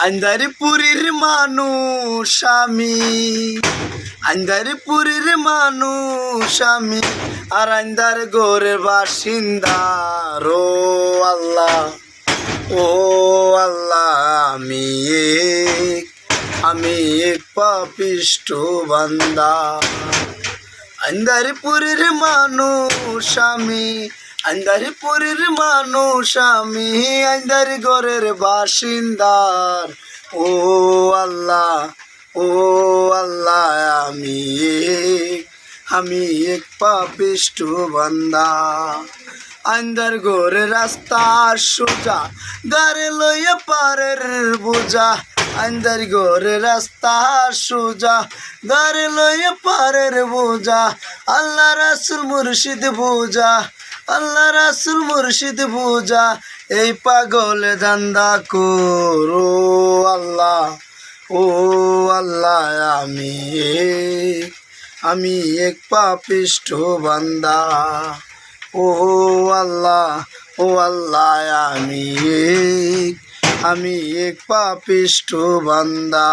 আন্দারিপুরীর মানুষ আমি, আন্দারিপুরীর মানুষ আমি, আর আন্দার গোরের বাসিন্দা। ও আল্লাহ, ও আল্লাহ, আমি এক পাপিষ্ঠ বান্দা। আন্দারিপুরীর মানুষ আমি, আন্দারিপুরীর মানুষ আমি, আন্দারি ঘরের বাসিন্দার। ও আল্লাহ, ও আল্লাহ, আমি এক পাপিষ্ঠ বান্দা। আন্দার ঘরে রাস্তা সোজা, গাড়ি লইয়া পারের বোঝা। আন্দার ঘরে রাস্তা সোজা, গাড়ি লইয়া পারের বোঝা। আল্লাহ রাসূল মুর্শিদ বুঝা, আল্লাহ রাসূল মুর্শিদ বুঝা। এই পাগল ধান্দা করো আল্লাহ, ও আল্লাহ, আমি এক পাপিষ্ঠ বান্দা। ও আল্লাহ, ও আল্লাহ, আমি এক পাপিষ্ঠ বান্দা।